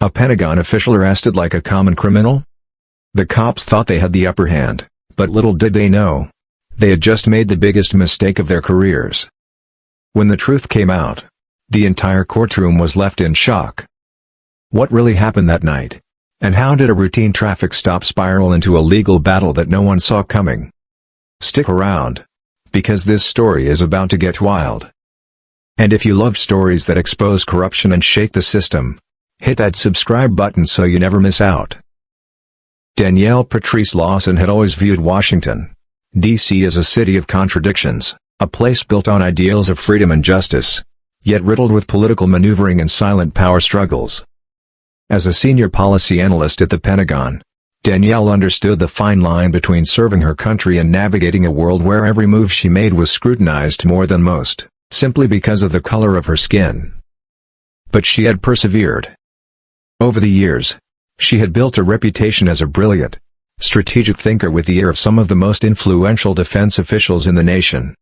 A Pentagon official arrested like a common criminal? The cops thought they had the upper hand, but little did they know, they had just made the biggest mistake of their careers. When the truth came out, the entire courtroom was left in shock. What really happened that night? And how did a routine traffic stop spiral into a legal battle that no one saw coming? Stick around, because this story is about to get wild. And if you love stories that expose corruption and shake the system, hit that subscribe button so you never miss out. Danielle Patrice Lawson had always viewed Washington, D.C. as a city of contradictions, a place built on ideals of freedom and justice, yet riddled with political maneuvering and silent power struggles. As a senior policy analyst at the Pentagon, Danielle understood the fine line between serving her country and navigating a world where every move she made was scrutinized more than most, simply because of the color of her skin. But she had persevered. Over the years, she had built a reputation as a brilliant, strategic thinker with the ear of some of the most influential defense officials in the nation.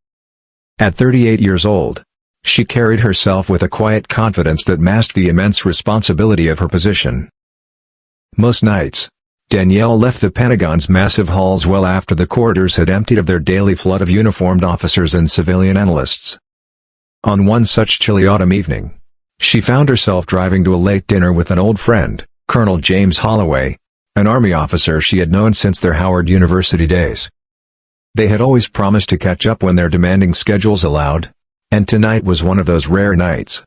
At 38 years old, she carried herself with a quiet confidence that masked the immense responsibility of her position. Most nights, Danielle left the Pentagon's massive halls well after the corridors had emptied of their daily flood of uniformed officers and civilian analysts. On one such chilly autumn evening, she found herself driving to a late dinner with an old friend, Colonel James Holloway, an Army officer she had known since their Howard University days. They had always promised to catch up when their demanding schedules allowed, and tonight was one of those rare nights.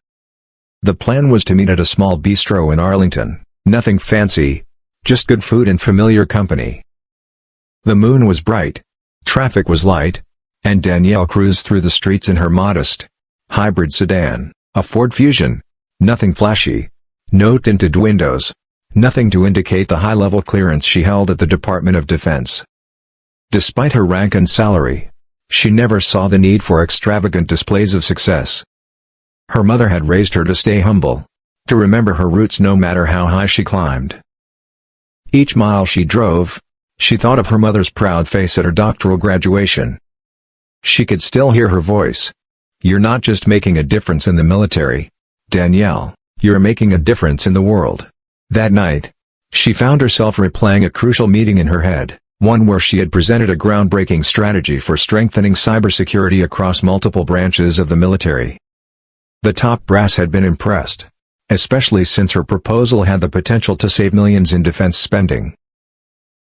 The plan was to meet at a small bistro in Arlington, nothing fancy, just good food and familiar company. The moon was bright, traffic was light, and Danielle cruised through the streets in her modest, hybrid sedan, a Ford Fusion, nothing flashy, no tinted windows, nothing to indicate the high-level clearance she held at the Department of Defense. Despite her rank and salary, she never saw the need for extravagant displays of success. Her mother had raised her to stay humble, to remember her roots no matter how high she climbed. Each mile she drove, she thought of her mother's proud face at her doctoral graduation. She could still hear her voice. "You're not just making a difference in the military, Danielle, you're making a difference in the world." That night, she found herself replaying a crucial meeting in her head, one where she had presented a groundbreaking strategy for strengthening cybersecurity across multiple branches of the military. The top brass had been impressed, especially since her proposal had the potential to save millions in defense spending.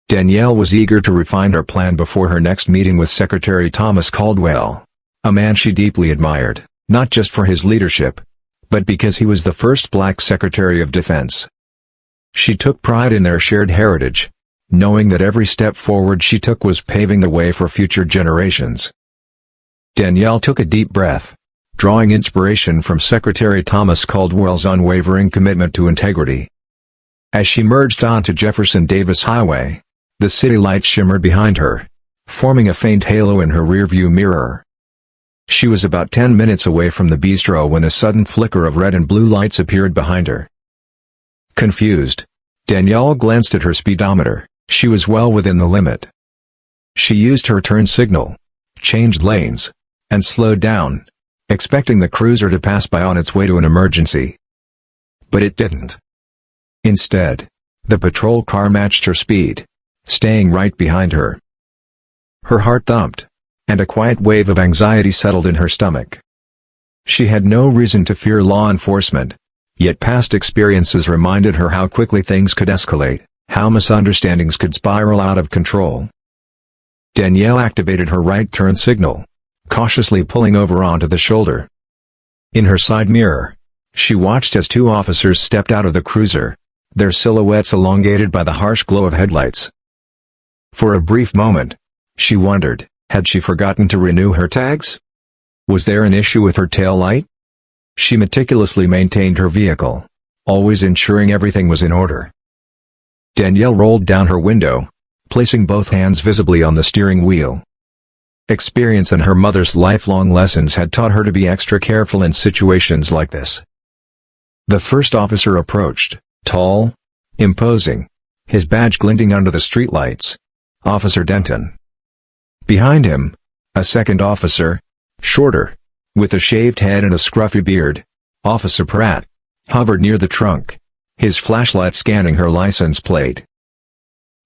Danielle was eager to refine her plan before her next meeting with Secretary Thomas Caldwell, a man she deeply admired, not just for his leadership, but because he was the first black Secretary of Defense. She took pride in their shared heritage, knowing that every step forward she took was paving the way for future generations. Danielle took a deep breath, drawing inspiration from Secretary Thomas Caldwell's unwavering commitment to integrity. As she merged onto Jefferson Davis Highway, the city lights shimmered behind her, forming a faint halo in her rearview mirror. She was about 10 minutes away from the bistro when a sudden flicker of red and blue lights appeared behind her. Confused, Danielle glanced at her speedometer. She was well within the limit. She used her turn signal, changed lanes, and slowed down, expecting the cruiser to pass by on its way to an emergency. But it didn't. Instead, the patrol car matched her speed, staying right behind her. Her heart thumped, and a quiet wave of anxiety settled in her stomach. She had no reason to fear law enforcement, yet past experiences reminded her how quickly things could escalate, how misunderstandings could spiral out of control. Danielle activated her right turn signal, cautiously pulling over onto the shoulder. In her side mirror, she watched as two officers stepped out of the cruiser, their silhouettes elongated by the harsh glow of headlights. For a brief moment, she wondered, had she forgotten to renew her tags? Was there an issue with her tail light? She meticulously maintained her vehicle, always ensuring everything was in order. Danielle rolled down her window, placing both hands visibly on the steering wheel. Experience and her mother's lifelong lessons had taught her to be extra careful in situations like this. The first officer approached, tall, imposing, his badge glinting under the streetlights. Officer Denton. Behind him, a second officer, shorter, with a shaved head and a scruffy beard, Officer Pratt, hovered near the trunk, his flashlight scanning her license plate.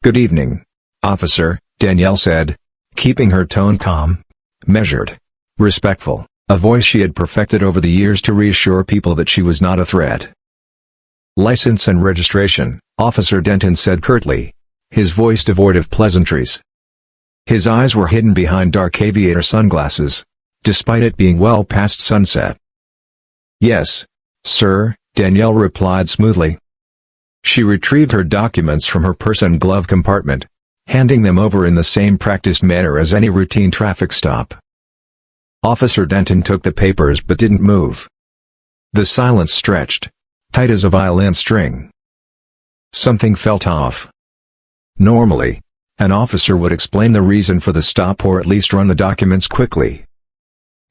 "Good evening, officer," Danielle said, keeping her tone calm, measured, respectful, a voice she had perfected over the years to reassure people that she was not a threat. "License and registration," Officer Denton said curtly, his voice devoid of pleasantries. His eyes were hidden behind dark aviator sunglasses, despite it being well past sunset. "Yes, sir," Danielle replied smoothly. She retrieved her documents from her purse and glove compartment, handing them over in the same practiced manner as any routine traffic stop. Officer Denton took the papers but didn't move. The silence stretched, tight as a violin string. Something felt off. Normally, an officer would explain the reason for the stop or at least run the documents quickly.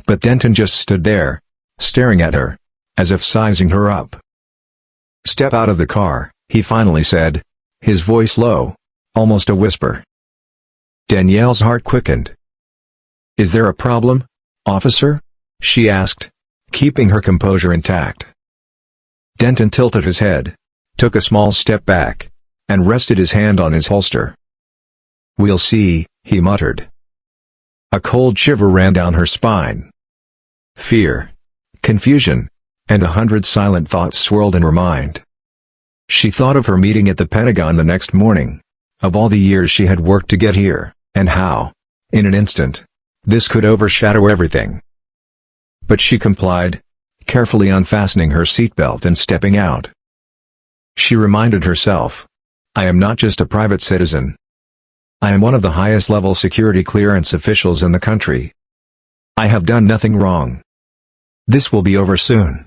But Denton just stood there, staring at her, as if sizing her up. "Step out of the car," he finally said, his voice low, almost a whisper. Danielle's heart quickened. "Is there a problem, officer?" she asked, keeping her composure intact. Denton tilted his head, took a small step back, and rested his hand on his holster. "We'll see," he muttered. A cold shiver ran down her spine. Fear, confusion, and 100 silent thoughts swirled in her mind. She thought of her meeting at the Pentagon the next morning, of all the years she had worked to get here, and how, in an instant, this could overshadow everything. But she complied, carefully unfastening her seatbelt and stepping out. She reminded herself, "I am not just a private citizen. I am one of the highest-level security clearance officials in the country. I have done nothing wrong. This will be over soon."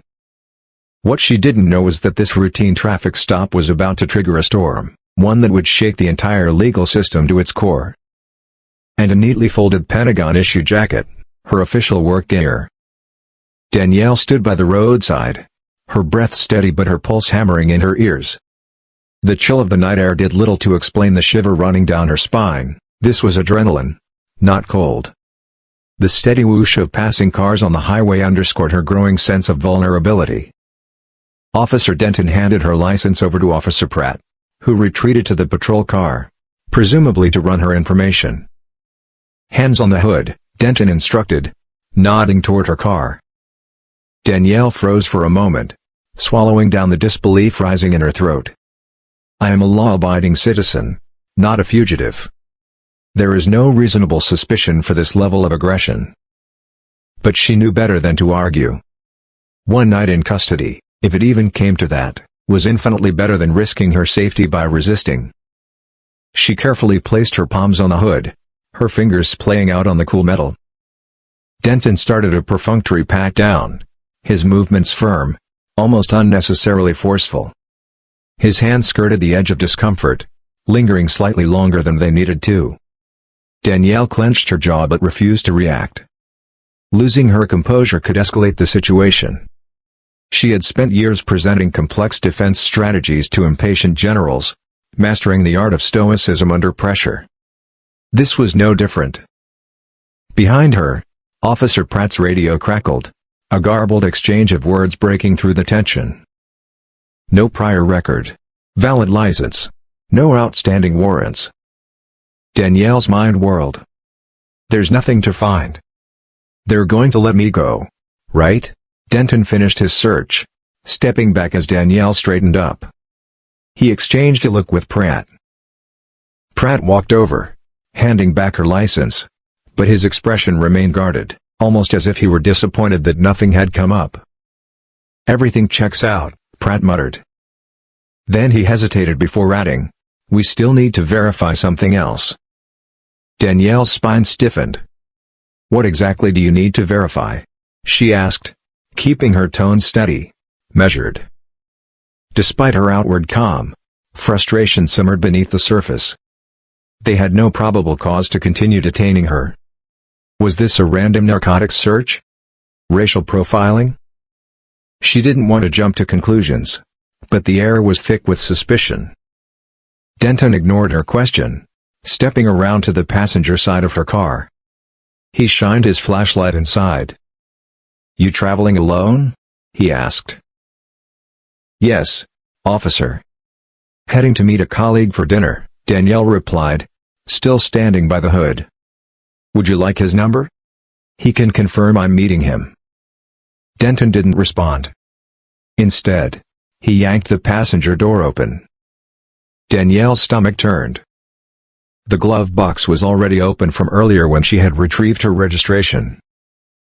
What she didn't know was that this routine traffic stop was about to trigger a storm, one that would shake the entire legal system to its core. And a neatly folded Pentagon-issue jacket, her official work gear. Danielle stood by the roadside, her breath steady but her pulse hammering in her ears. The chill of the night air did little to explain the shiver running down her spine. This was adrenaline, not cold. The steady whoosh of passing cars on the highway underscored her growing sense of vulnerability. Officer Denton handed her license over to Officer Pratt, who retreated to the patrol car, presumably to run her information. "Hands on the hood," Denton instructed, nodding toward her car. Danielle froze for a moment, swallowing down the disbelief rising in her throat. "I am a law-abiding citizen, not a fugitive. There is no reasonable suspicion for this level of aggression." But she knew better than to argue. One night in custody, if it even came to that, was infinitely better than risking her safety by resisting. She carefully placed her palms on the hood, her fingers playing out on the cool metal. Denton started a perfunctory pat-down, his movements firm, almost unnecessarily forceful. His hand skirted the edge of discomfort, lingering slightly longer than they needed to. Danielle clenched her jaw but refused to react. Losing her composure could escalate the situation. She had spent years presenting complex defense strategies to impatient generals, mastering the art of stoicism under pressure. This was no different. Behind her, Officer Pratt's radio crackled, a garbled exchange of words breaking through the tension. "No prior record. Valid license. No outstanding warrants." Danielle's mind whirled. "There's nothing to find. They're going to let me go, right?" Denton finished his search, stepping back as Danielle straightened up. He exchanged a look with Pratt. Pratt walked over, handing back her license, but his expression remained guarded, almost as if he were disappointed that nothing had come up. "Everything checks out," Pratt muttered. Then he hesitated before adding, "We still need to verify something else." Danielle's spine stiffened. "What exactly do you need to verify?" she asked, keeping her tone steady, measured. Despite her outward calm, frustration simmered beneath the surface. They had no probable cause to continue detaining her. Was this a random narcotics search? Racial profiling? She didn't want to jump to conclusions, but the air was thick with suspicion. Denton ignored her question, stepping around to the passenger side of her car. He shined his flashlight inside. "You traveling alone?" he asked. "Yes, officer. Heading to meet a colleague for dinner, Danielle replied, still standing by the hood. Would you like his number? He can confirm I'm meeting him. Denton didn't respond. Instead, he yanked the passenger door open. Danielle's stomach turned. The glove box was already open from earlier when she had retrieved her registration.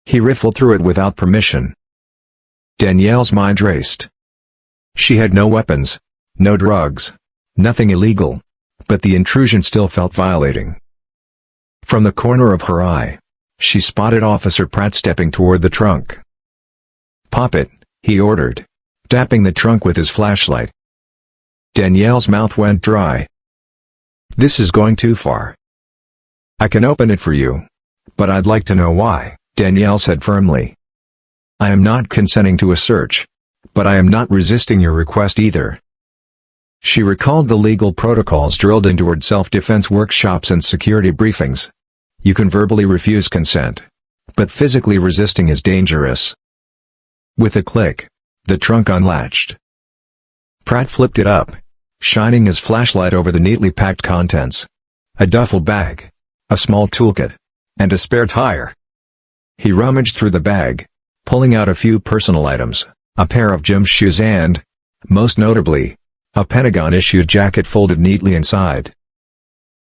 He riffled through it without permission. Danielle's mind raced. She had no weapons, no drugs, nothing illegal, but the intrusion still felt violating. From the corner of her eye, she spotted Officer Pratt stepping toward the trunk. "Pop it," he ordered, tapping the trunk with his flashlight. Danielle's mouth went dry. "This is going too far." "I can open it for you, but I'd like to know why," Danielle said firmly. "I am not consenting to a search, but I am not resisting your request either." She recalled the legal protocols drilled into her self-defense workshops and security briefings. You can verbally refuse consent, but physically resisting is dangerous. With a click, the trunk unlatched. Pratt flipped it up, shining his flashlight over the neatly packed contents. A duffel bag, a small toolkit, and a spare tire. He rummaged through the bag, pulling out a few personal items, a pair of gym shoes and, most notably, a Pentagon-issued jacket folded neatly inside.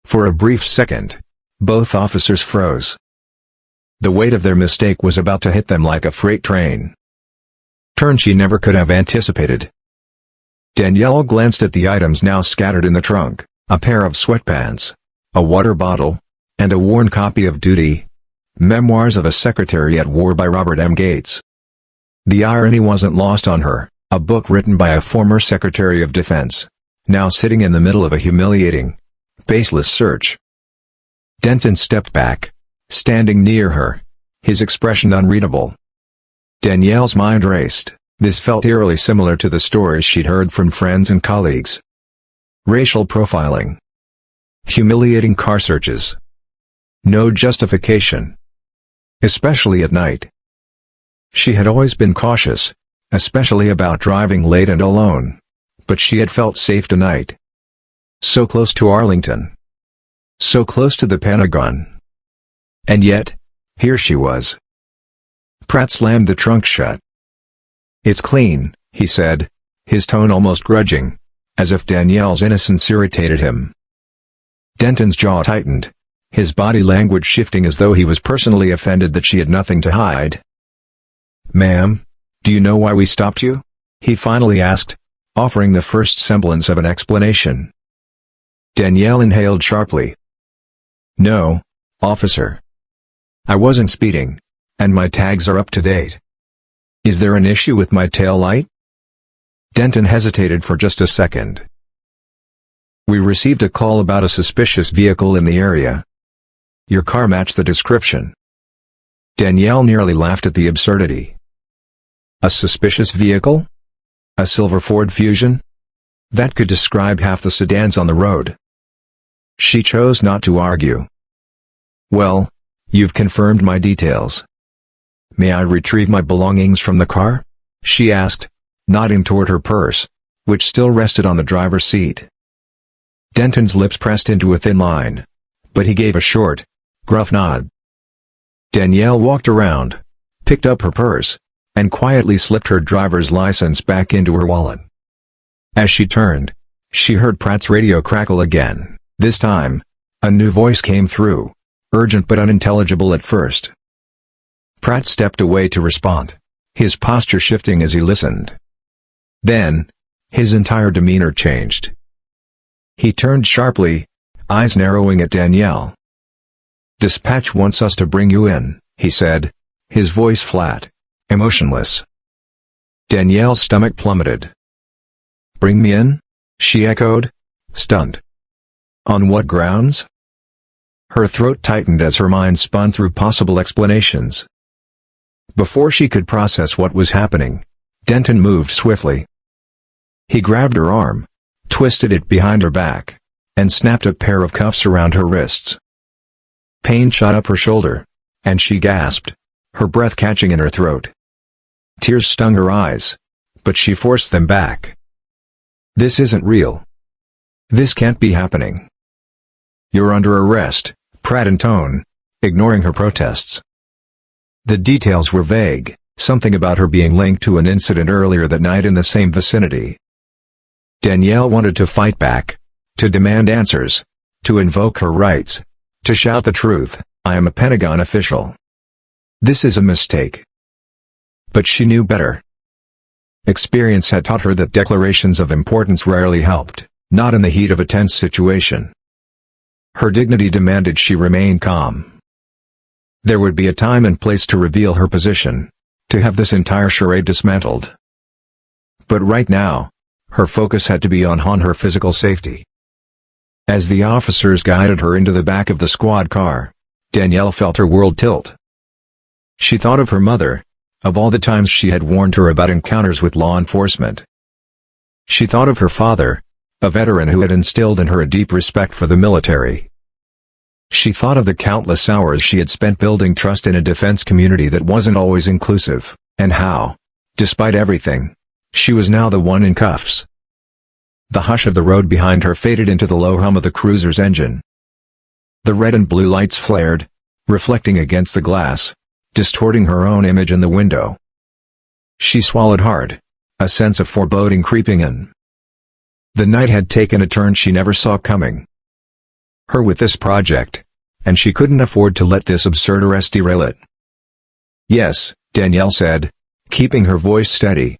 For a brief second, both officers froze. The weight of their mistake was about to hit them like a freight train. Turn she never could have anticipated. Danielle glanced at the items now scattered in the trunk, a pair of sweatpants, a water bottle, and a worn copy of Duty, Memoirs of a Secretary at War by Robert M. Gates. The irony wasn't lost on her, a book written by a former Secretary of Defense, now sitting in the middle of a humiliating, baseless search. Denton stepped back, standing near her, his expression unreadable. Danielle's mind raced. This felt eerily similar to the stories she'd heard from friends and colleagues. Racial profiling. Humiliating car searches. No justification. Especially at night. She had always been cautious, especially about driving late and alone, but she had felt safe tonight. So close to Arlington. So close to the Pentagon. And yet, here she was. Pratt slammed the trunk shut. "It's clean," he said, his tone almost grudging, as if Danielle's innocence irritated him. Denton's jaw tightened, his body language shifting as though he was personally offended that she had nothing to hide. "Ma'am, do you know why we stopped you?" he finally asked, offering the first semblance of an explanation. Danielle inhaled sharply. "No, officer. I wasn't speeding, and my tags are up to date." "Is there an issue with my tail light?" Denton hesitated for just a second. "We received a call about a suspicious vehicle in the area. Your car matched the description." Danielle nearly laughed at the absurdity. A suspicious vehicle? A silver Ford Fusion? That could describe half the sedans on the road. She chose not to argue. "Well, you've confirmed my details. May I retrieve my belongings from the car?" she asked, nodding toward her purse, which still rested on the driver's seat. Denton's lips pressed into a thin line, but he gave a short, gruff nod. Danielle walked around, picked up her purse, and quietly slipped her driver's license back into her wallet. As she turned, she heard Pratt's radio crackle again. This time, a new voice came through, urgent but unintelligible at first. Pratt stepped away to respond, his posture shifting as he listened. Then, his entire demeanor changed. He turned sharply, eyes narrowing at Danielle. "Dispatch wants us to bring you in," he said, his voice flat, emotionless. Danielle's stomach plummeted. "Bring me in?" she echoed, stunned. "On what grounds?" Her throat tightened as her mind spun through possible explanations. Before she could process what was happening, Denton moved swiftly. He grabbed her arm, twisted it behind her back, and snapped a pair of cuffs around her wrists. Pain shot up her shoulder, and she gasped, her breath catching in her throat. Tears stung her eyes, but she forced them back. "This isn't real. This can't be happening. You're under arrest," Pratt intoned, ignoring her protests. The details were vague, something about her being linked to an incident earlier that night in the same vicinity. Danielle wanted to fight back, to demand answers, to invoke her rights, to shout the truth, "I am a Pentagon official. This is a mistake." But she knew better. Experience had taught her that declarations of importance rarely helped, not in the heat of a tense situation. Her dignity demanded she remain calm. There would be a time and place to reveal her position, to have this entire charade dismantled. But right now, her focus had to be on her physical safety. As the officers guided her into the back of the squad car, Danielle felt her world tilt. She thought of her mother, of all the times she had warned her about encounters with law enforcement. She thought of her father, a veteran who had instilled in her a deep respect for the military. She thought of the countless hours she had spent building trust in a defense community that wasn't always inclusive, and how, despite everything, she was now the one in cuffs. The hush of the road behind her faded into the low hum of the cruiser's engine. The red and blue lights flared, reflecting against the glass, distorting her own image in the window. She swallowed hard, a sense of foreboding creeping in. The night had taken a turn she never saw coming. Her with this project, and she couldn't afford to let this absurd arrest derail it. "Yes," Danielle said, keeping her voice steady.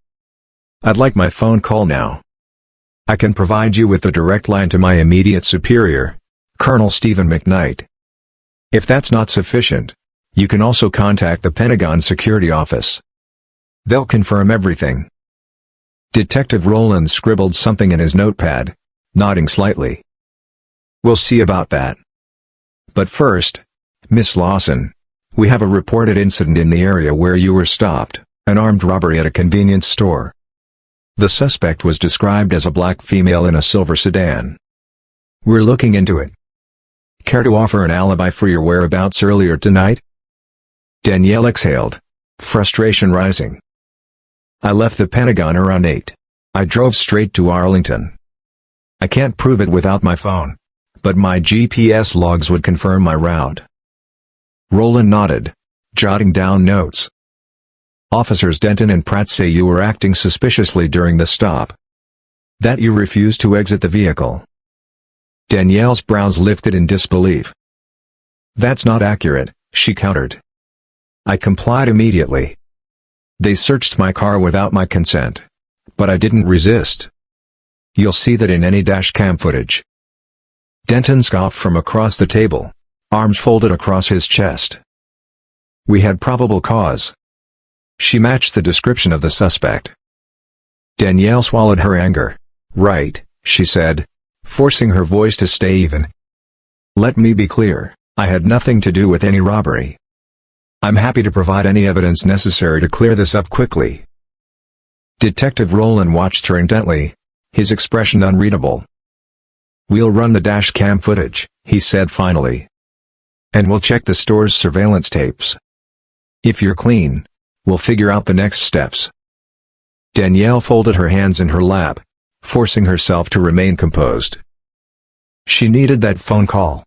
"I'd like my phone call now. I can provide you with the direct line to my immediate superior, Colonel Stephen McKnight. If that's not sufficient, you can also contact the Pentagon Security Office. They'll confirm everything." Detective Rowland scribbled something in his notepad, nodding slightly. "We'll see about that. But first, Miss Lawson, we have a reported incident in the area where you were stopped, an armed robbery at a convenience store. The suspect was described as a black female in a silver sedan. We're looking into it. Care to offer an alibi for your whereabouts earlier tonight?" Danielle exhaled, frustration rising. "I left the Pentagon around 8. I drove straight to Arlington. I can't prove it without my phone, but my GPS logs would confirm my route." Rowland nodded, jotting down notes. "Officers Denton and Pratt say you were acting suspiciously during the stop. That you refused to exit the vehicle." Danielle's brows lifted in disbelief. "That's not accurate," she countered. "I complied immediately. They searched my car without my consent, but I didn't resist. You'll see that in any dashcam footage." Denton scoffed from across the table, arms folded across his chest. "We had probable cause." She matched the description of the suspect. Danielle swallowed her anger. "Right," she said, forcing her voice to stay even. "Let me be clear, I had nothing to do with any robbery. I'm happy to provide any evidence necessary to clear this up quickly." Detective Rowland watched her intently, his expression unreadable. "We'll run the dash cam footage," he said finally. "And we'll check the store's surveillance tapes. If you're clean, we'll figure out the next steps." Danielle folded her hands in her lap, forcing herself to remain composed. She needed that phone call.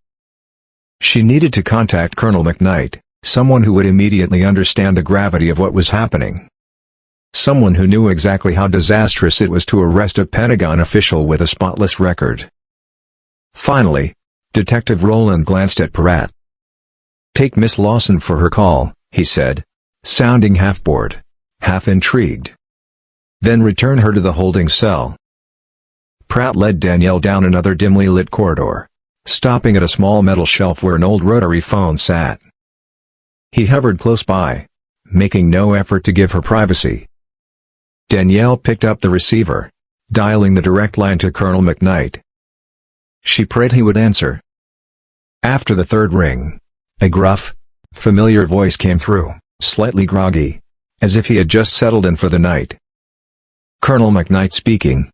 She needed to contact Colonel McKnight, someone who would immediately understand the gravity of what was happening. Someone who knew exactly how disastrous it was to arrest a Pentagon official with a spotless record. Finally, Detective Rowland glanced at Pratt. "Take Miss Lawson for her call," he said, sounding half bored, half intrigued. "Then return her to the holding cell." Pratt led Danielle down another dimly lit corridor, stopping at a small metal shelf where an old rotary phone sat. He hovered close by, making no effort to give her privacy. Danielle picked up the receiver, dialing the direct line to Colonel McKnight. She prayed he would answer. After the third ring, a gruff, familiar voice came through, slightly groggy, as if he had just settled in for the night. "Colonel McKnight speaking."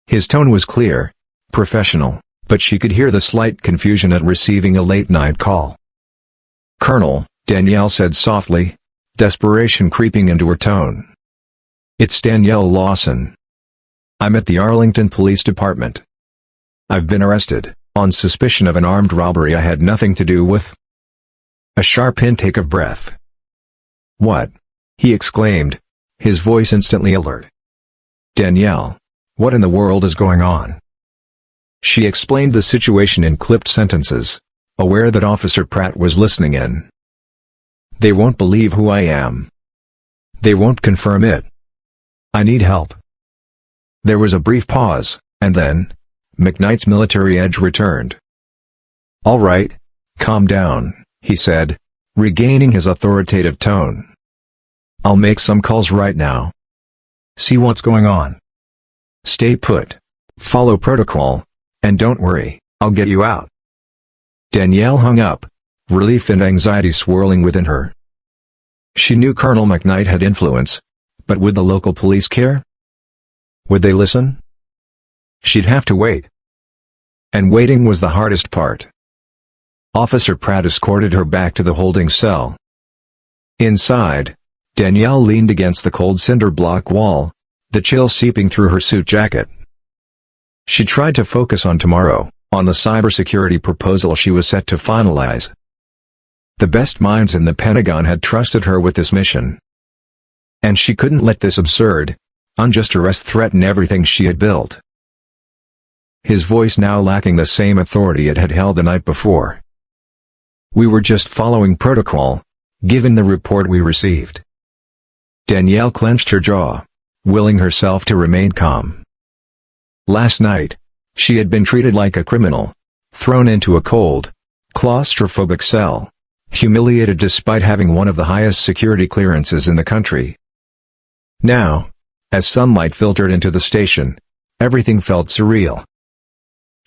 His tone was clear, professional, but she could hear the slight confusion at receiving a late-night call. "Colonel," Danielle said softly, desperation creeping into her tone. "It's Danielle Lawson. I'm at the Arlington Police Department. I've been arrested, on suspicion of an armed robbery I had nothing to do with." A sharp intake of breath. "What?" he exclaimed, his voice instantly alert. "Danielle, what in the world is going on?" She explained the situation in clipped sentences, aware that Officer Pratt was listening in. "They won't believe who I am. They won't confirm it. I need help." There was a brief pause, and then, McKnight's military edge returned. "All right, calm down," he said, regaining his authoritative tone. "I'll make some calls right now. See what's going on. Stay put, follow protocol, and don't worry, I'll get you out." Danielle hung up, relief and anxiety swirling within her. She knew Colonel McKnight had influence, but would the local police care? Would they listen? She'd have to wait. And waiting was the hardest part. Officer Pratt escorted her back to the holding cell. Inside, Danielle leaned against the cold cinder block wall, the chill seeping through her suit jacket. She tried to focus on tomorrow, on the cybersecurity proposal she was set to finalize. The best minds in the Pentagon had trusted her with this mission. And she couldn't let this absurd, unjust arrest threaten everything she had built. His voice now lacking the same authority it had held the night before. "We were just following protocol, given the report we received." Danielle clenched her jaw, willing herself to remain calm. Last night, she had been treated like a criminal, thrown into a cold, claustrophobic cell, humiliated despite having one of the highest security clearances in the country. Now, as sunlight filtered into the station, everything felt surreal.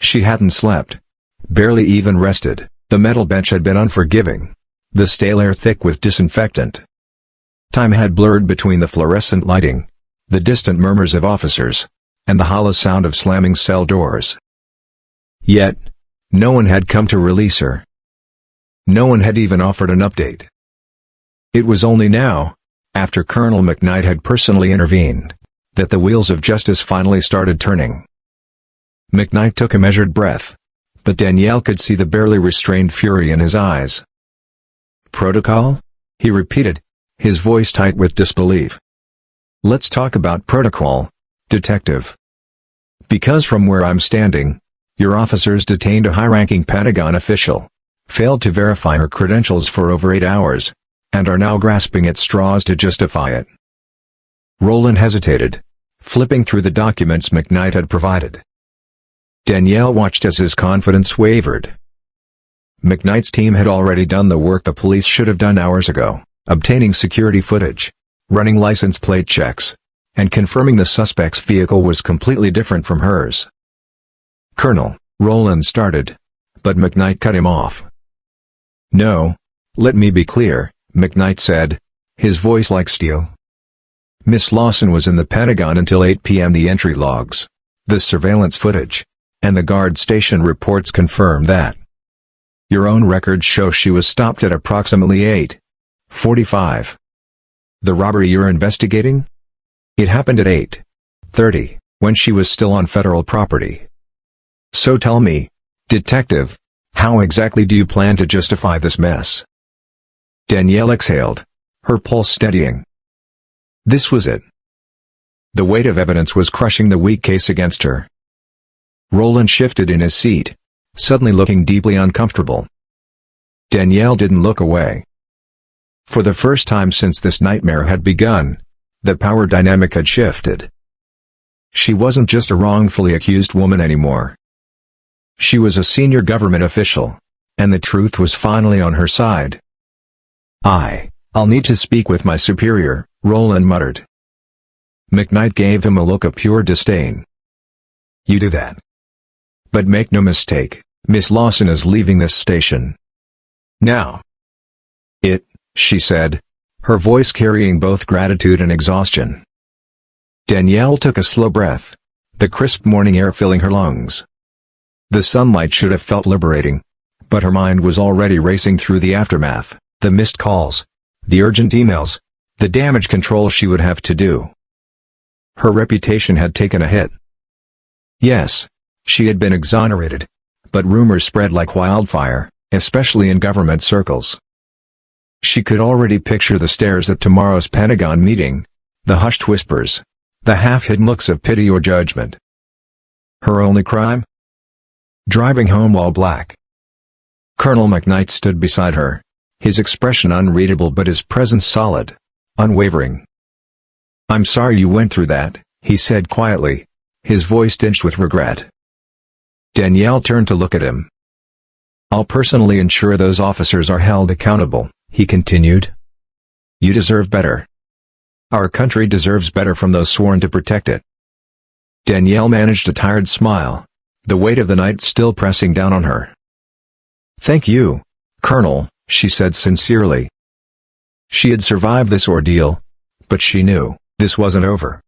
She hadn't slept, barely even rested, the metal bench had been unforgiving, the stale air thick with disinfectant. Time had blurred between the fluorescent lighting, the distant murmurs of officers, and the hollow sound of slamming cell doors. Yet, no one had come to release her. No one had even offered an update. It was only now, after Colonel McKnight had personally intervened, that the wheels of justice finally started turning. McKnight took a measured breath, but Danielle could see the barely restrained fury in his eyes. "Protocol?" he repeated, his voice tight with disbelief. "Let's talk about protocol, Detective. Because from where I'm standing, your officers detained a high-ranking Pentagon official, failed to verify her credentials for over 8 hours, and are now grasping at straws to justify it." Roland hesitated, flipping through the documents McKnight had provided. Danielle watched as his confidence wavered. McKnight's team had already done the work the police should have done hours ago, obtaining security footage, running license plate checks, and confirming the suspect's vehicle was completely different from hers. "Colonel," Roland started, but McKnight cut him off. "No, let me be clear," McKnight said, his voice like steel. "Miss Lawson was in the Pentagon until 8 p.m. The entry logs, the surveillance footage, and the guard station reports confirm that. Your own records show she was stopped at approximately 8:45. The robbery you're investigating? It happened at 8:30, when she was still on federal property. So tell me, Detective, how exactly do you plan to justify this mess?" Danielle exhaled, her pulse steadying. This was it. The weight of evidence was crushing the weak case against her. Roland shifted in his seat, suddenly looking deeply uncomfortable. Danielle didn't look away. For the first time since this nightmare had begun, the power dynamic had shifted. She wasn't just a wrongfully accused woman anymore. She was a senior government official, and the truth was finally on her side. I'll need to speak with my superior," Roland muttered. McKnight gave him a look of pure disdain. "You do that. But make no mistake, Miss Lawson is leaving this station. Now." She said, her voice carrying both gratitude and exhaustion. Danielle took a slow breath, the crisp morning air filling her lungs. The sunlight should have felt liberating, but her mind was already racing through the aftermath, the missed calls, the urgent emails, the damage control she would have to do. Her reputation had taken a hit, Yes, she had been exonerated. But rumors spread like wildfire, especially in government circles. She could already picture the stares at tomorrow's Pentagon meeting, the hushed whispers, the half-hidden looks of pity or judgment. Her only crime? Driving home while black. Colonel McKnight stood beside her, his expression unreadable but his presence solid, unwavering. "I'm sorry you went through that," he said quietly, his voice tinged with regret. Danielle turned to look at him. "I'll personally ensure those officers are held accountable," he continued. "You deserve better. Our country deserves better from those sworn to protect it." Danielle managed a tired smile, the weight of the night still pressing down on her. "Thank you, Colonel," she said sincerely. She had survived this ordeal, but she knew this wasn't over.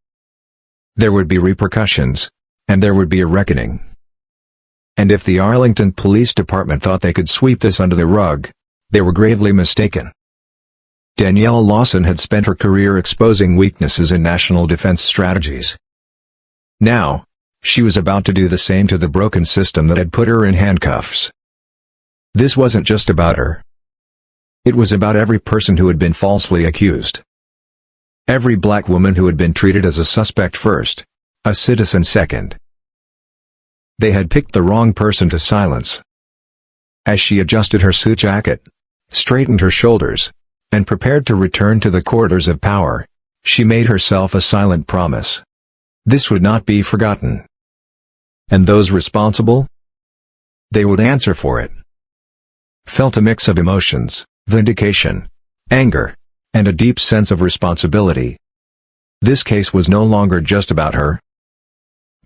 There would be repercussions, and there would be a reckoning. And if the Arlington Police Department thought they could sweep this under the rug, they were gravely mistaken. Danielle Lawson had spent her career exposing weaknesses in national defense strategies. Now, she was about to do the same to the broken system that had put her in handcuffs. This wasn't just about her. It was about every person who had been falsely accused. Every black woman who had been treated as a suspect first, a citizen second. They had picked the wrong person to silence. As she adjusted her suit jacket, straightened her shoulders, and prepared to return to the corridors of power, she made herself a silent promise. This would not be forgotten. And those responsible? They would answer for it. Felt a mix of emotions, vindication, anger, and a deep sense of responsibility. This case was no longer just about her.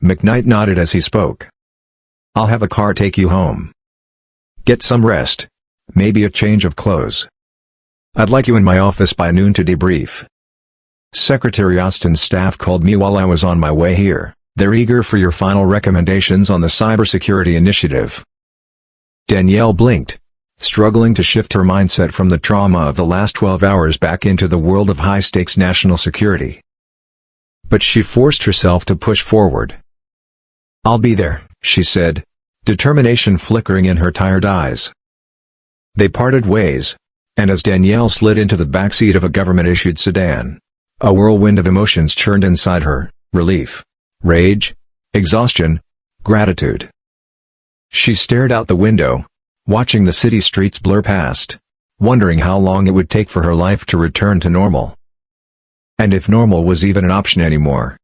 McKnight nodded as he spoke. "I'll have a car take you home. Get some rest, maybe a change of clothes. I'd like you in my office by noon to debrief. Secretary Austin's staff called me while I was on my way here. They're eager for your final recommendations on the cybersecurity initiative." Danielle blinked, struggling to shift her mindset from the trauma of the last 12 hours back into the world of high-stakes national security. But she forced herself to push forward. "I'll be there," she said, determination flickering in her tired eyes. They parted ways, and as Danielle slid into the backseat of a government-issued sedan, a whirlwind of emotions churned inside her: relief, rage, exhaustion, gratitude. She stared out the window, watching the city streets blur past, wondering how long it would take for her life to return to normal. And if normal was even an option anymore.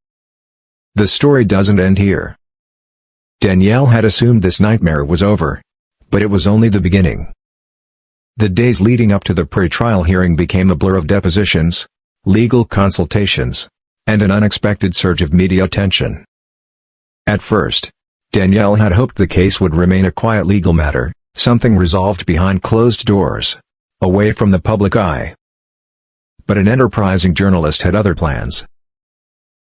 The story doesn't end here. Danielle had assumed this nightmare was over, but it was only the beginning. The days leading up to the pre-trial hearing became a blur of depositions, legal consultations, and an unexpected surge of media attention. At first, Danielle had hoped the case would remain a quiet legal matter, something resolved behind closed doors, away from the public eye. But an enterprising journalist had other plans.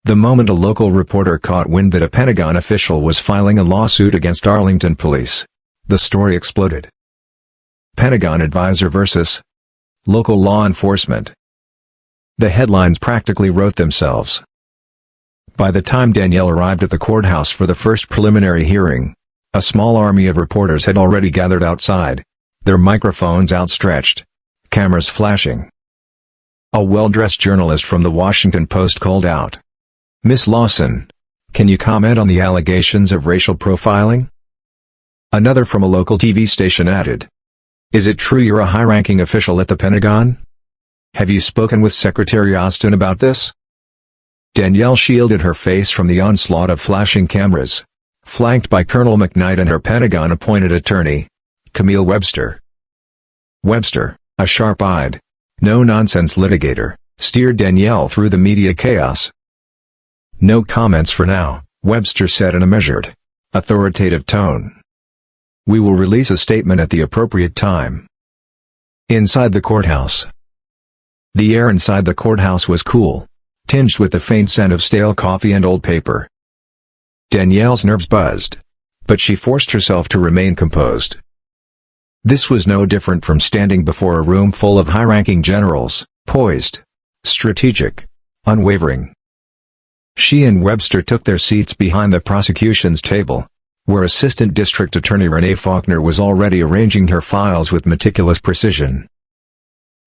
The moment a local reporter caught wind that a Pentagon official was filing a lawsuit against Arlington police, the story exploded. Pentagon advisor versus local law enforcement. The headlines practically wrote themselves. By the time Danielle arrived at the courthouse for the first preliminary hearing, a small army of reporters had already gathered outside, their microphones outstretched, cameras flashing. A well-dressed journalist from the Washington Post called out, "Miss Lawson, can you comment on the allegations of racial profiling?" Another from a local TV station added, "Is it true you're a high-ranking official at the Pentagon? Have you spoken with Secretary Austin about this?" Danielle shielded her face from the onslaught of flashing cameras, flanked by Colonel McKnight and her Pentagon-appointed attorney, Camille Webster. Webster, a sharp-eyed, no-nonsense litigator, steered Danielle through the media chaos. "No comments for now," Webster said in a measured, authoritative tone. "We will release a statement at the appropriate time." Inside the courthouse. The air inside the courthouse was cool, tinged with the faint scent of stale coffee and old paper. Danielle's nerves buzzed, but she forced herself to remain composed. This was no different from standing before a room full of high-ranking generals, poised, strategic, unwavering. She and Webster took their seats behind the prosecution's table, where Assistant District Attorney Renee Faulkner was already arranging her files with meticulous precision.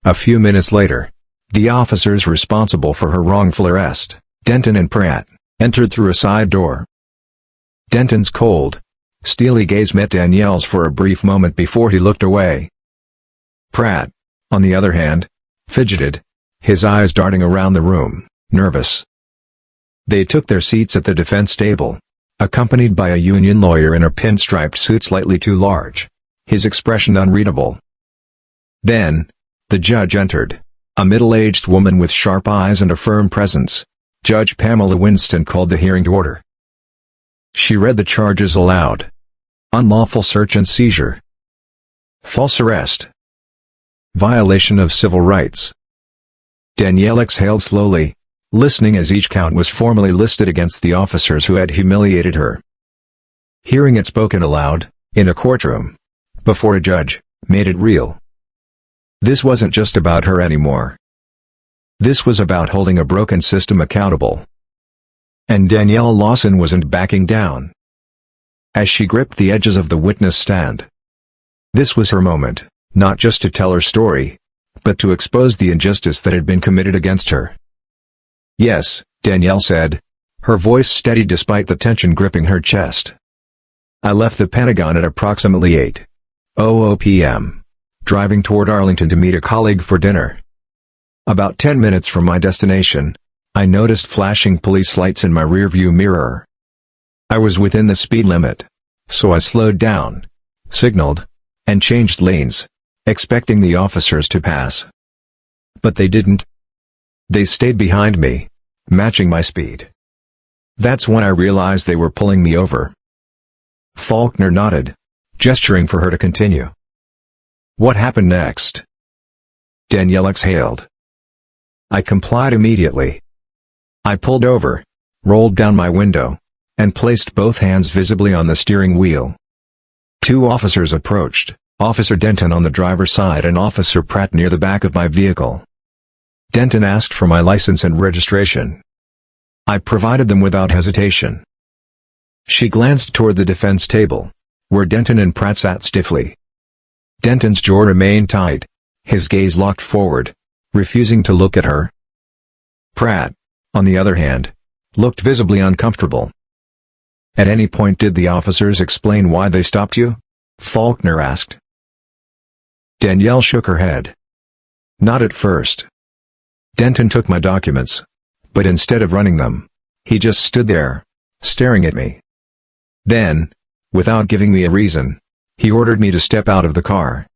A few minutes later, the officers responsible for her wrongful arrest, Denton and Pratt, entered through a side door. Denton's cold, steely gaze met Danielle's for a brief moment before he looked away. Pratt, on the other hand, fidgeted, his eyes darting around the room, nervous. They took their seats at the defense table, accompanied by a union lawyer in a pinstriped suit slightly too large, his expression unreadable. Then, the judge entered, a middle-aged woman with sharp eyes and a firm presence. Judge Pamela Winston called the hearing to order. She read the charges aloud. Unlawful search and seizure. False arrest. Violation of civil rights. Danielle exhaled slowly, listening as each count was formally listed against the officers who had humiliated her. Hearing it spoken aloud, in a courtroom, before a judge, made it real. This wasn't just about her anymore. This was about holding a broken system accountable. And Danielle Lawson wasn't backing down. As she gripped the edges of the witness stand. This was her moment, not just to tell her story, but to expose the injustice that had been committed against her. Yes, Danielle said, her voice steady despite the tension gripping her chest. I left the Pentagon at approximately 8:00 p.m., driving toward Arlington to meet a colleague for dinner. About 10 minutes from my destination, I noticed flashing police lights in my rearview mirror. I was within the speed limit, so I slowed down, signaled, and changed lanes, expecting the officers to pass. But they didn't. They stayed behind me, matching my speed. That's when I realized they were pulling me over. Faulkner nodded, gesturing for her to continue. What happened next? Danielle exhaled. I complied immediately. I pulled over, rolled down my window, and placed both hands visibly on the steering wheel. Two officers approached, Officer Denton on the driver's side and Officer Pratt near the back of my vehicle. Denton asked for my license and registration. I provided them without hesitation. She glanced toward the defense table, where Denton and Pratt sat stiffly. Denton's jaw remained tight, his gaze locked forward, refusing to look at her. Pratt, on the other hand, looked visibly uncomfortable. At any point did the officers explain why they stopped you? Faulkner asked. Danielle shook her head. Not at first. Denton took my documents, but instead of running them, he just stood there, staring at me. Then, without giving me a reason, he ordered me to step out of the car.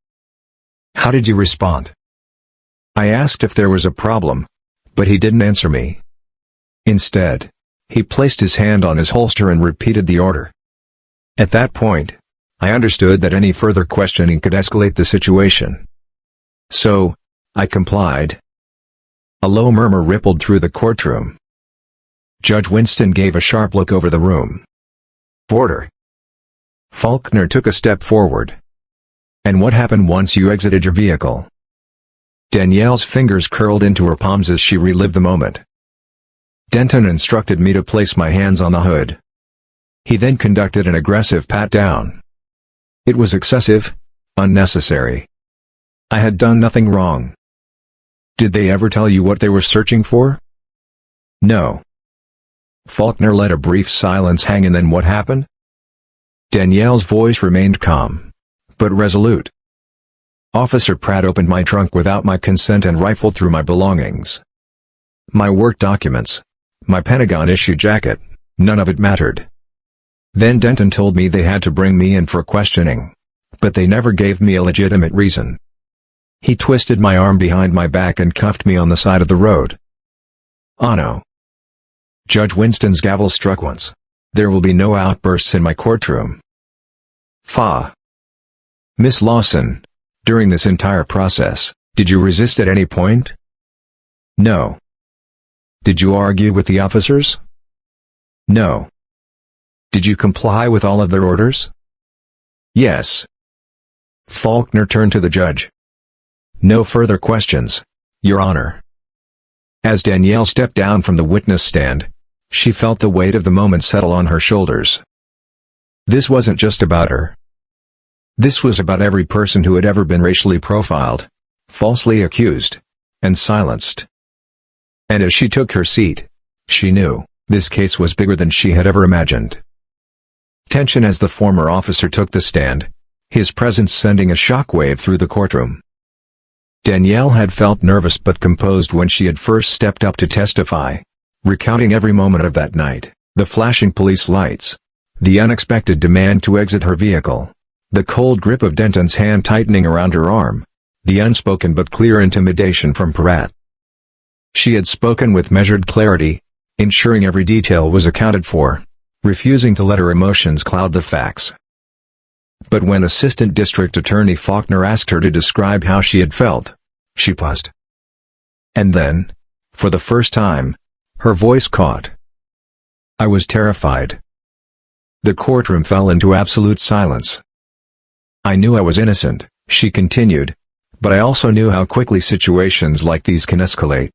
How did you respond? I asked if there was a problem, but he didn't answer me. Instead, he placed his hand on his holster and repeated the order. At that point, I understood that any further questioning could escalate the situation. So, I complied. A low murmur rippled through the courtroom. Judge Winston gave a sharp look over the room. Order. Faulkner took a step forward. And what happened once you exited your vehicle? Danielle's fingers curled into her palms as she relived the moment. Denton instructed me to place my hands on the hood. He then conducted an aggressive pat-down. It was excessive, unnecessary. I had done nothing wrong. Did they ever tell you what they were searching for? No. Faulkner let a brief silence hang, and then what happened? Danielle's voice remained calm, but resolute. Officer Pratt opened my trunk without my consent and rifled through my belongings. My work documents, my Pentagon-issue jacket, none of it mattered. Then Denton told me they had to bring me in for questioning, but they never gave me a legitimate reason. He twisted my arm behind my back and cuffed me on the side of the road. Oh no. Judge Winston's gavel struck once. There will be no outbursts in my courtroom. Fa. Miss Lawson, during this entire process, did you resist at any point? No. Did you argue with the officers? No. Did you comply with all of their orders? Yes. Faulkner turned to the judge. No further questions, Your Honor. As Danielle stepped down from the witness stand, she felt the weight of the moment settle on her shoulders. This wasn't just about her. This was about every person who had ever been racially profiled, falsely accused, and silenced. And as she took her seat, she knew, this case was bigger than she had ever imagined. Tension as the former officer took the stand, his presence sending a shockwave through the courtroom. Danielle had felt nervous but composed when she had first stepped up to testify, recounting every moment of that night, the flashing police lights, the unexpected demand to exit her vehicle, the cold grip of Denton's hand tightening around her arm, the unspoken but clear intimidation from Pratt. She had spoken with measured clarity, ensuring every detail was accounted for, refusing to let her emotions cloud the facts. But when Assistant District Attorney Faulkner asked her to describe how she had felt, she paused. And then, for the first time, her voice caught. "I was terrified." The courtroom fell into absolute silence. "I knew I was innocent," she continued, "but I also knew how quickly situations like these can escalate.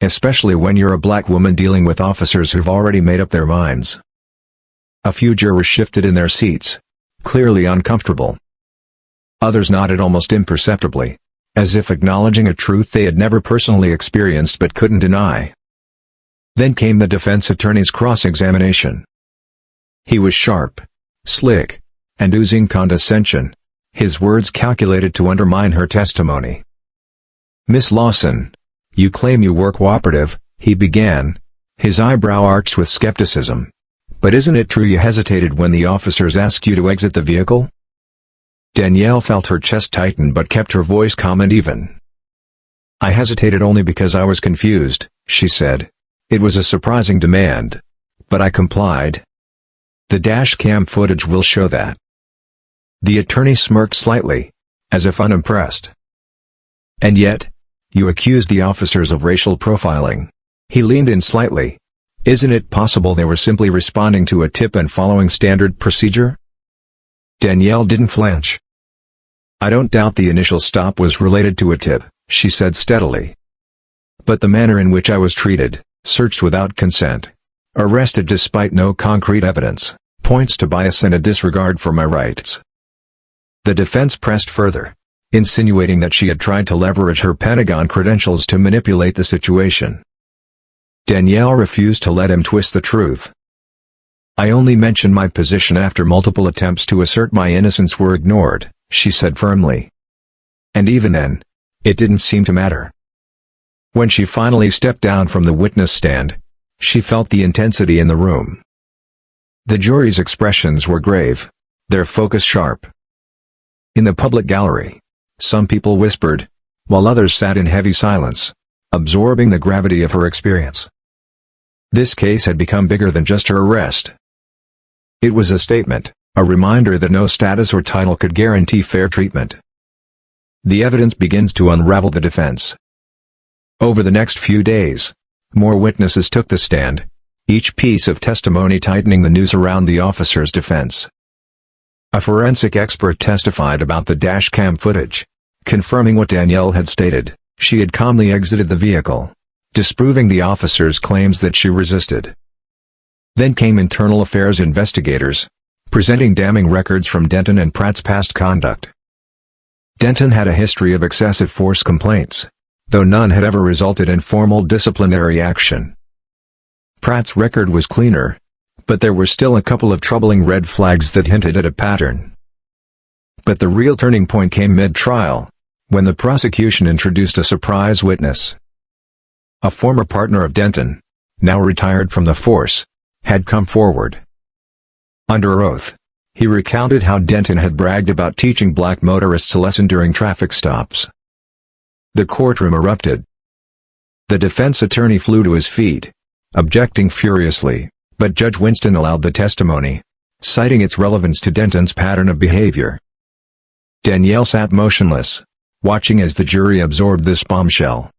Especially when you're a black woman dealing with officers who've already made up their minds." A few jurors shifted in their seats, clearly uncomfortable. Others nodded almost imperceptibly, as if acknowledging a truth they had never personally experienced but couldn't deny. Then came the defense attorney's cross-examination. He was sharp, slick, and oozing condescension, his words calculated to undermine her testimony. "Miss Lawson, you claim you were cooperative," he began, his eyebrow arched with skepticism. "But isn't it true you hesitated when the officers asked you to exit the vehicle?" Danielle felt her chest tighten but kept her voice calm and even. "I hesitated only because I was confused," she said. "It was a surprising demand. But I complied. The dash cam footage will show that." The attorney smirked slightly, as if unimpressed. "And yet, you accuse the officers of racial profiling." He leaned in slightly. "Isn't it possible they were simply responding to a tip and following standard procedure?" Danielle didn't flinch. "I don't doubt the initial stop was related to a tip," she said steadily. "But the manner in which I was treated, searched without consent, arrested despite no concrete evidence, points to bias and a disregard for my rights." The defense pressed further, insinuating that she had tried to leverage her Pentagon credentials to manipulate the situation. Danielle refused to let him twist the truth. "I only mentioned my position after multiple attempts to assert my innocence were ignored," she said firmly. "And even then, it didn't seem to matter." When she finally stepped down from the witness stand, she felt the intensity in the room. The jury's expressions were grave, their focus sharp. In the public gallery, some people whispered, while others sat in heavy silence, absorbing the gravity of her experience. This case had become bigger than just her arrest. It was a statement, a reminder that no status or title could guarantee fair treatment. The evidence begins to unravel the defense. Over the next few days, more witnesses took the stand, each piece of testimony tightening the noose around the officer's defense. A forensic expert testified about the dashcam footage, confirming what Danielle had stated: she had calmly exited the vehicle, disproving the officer's claims that she resisted. Then came internal affairs investigators, presenting damning records from Denton and Pratt's past conduct. Denton had a history of excessive force complaints, though none had ever resulted in formal disciplinary action. Pratt's record was cleaner, but there were still a couple of troubling red flags that hinted at a pattern. But the real turning point came mid-trial, when the prosecution introduced a surprise witness. A former partner of Denton, now retired from the force, had come forward. Under oath, he recounted how Denton had bragged about teaching black motorists a lesson during traffic stops. The courtroom erupted. The defense attorney flew to his feet, objecting furiously, but Judge Winston allowed the testimony, citing its relevance to Denton's pattern of behavior. Danielle sat motionless, watching as the jury absorbed this bombshell.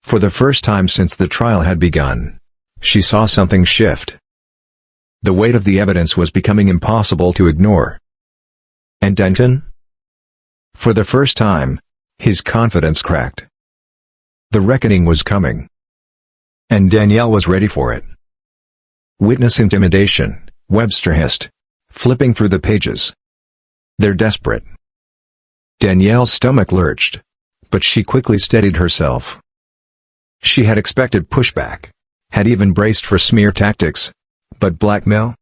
For the first time since the trial had begun, she saw something shift. The weight of the evidence was becoming impossible to ignore. And Denton? For the first time, his confidence cracked. The reckoning was coming. And Danielle was ready for it. "Witness intimidation," Webster hissed, flipping through the pages. "They're desperate." Danielle's stomach lurched, but she quickly steadied herself. She had expected pushback, had even braced for smear tactics, but blackmail?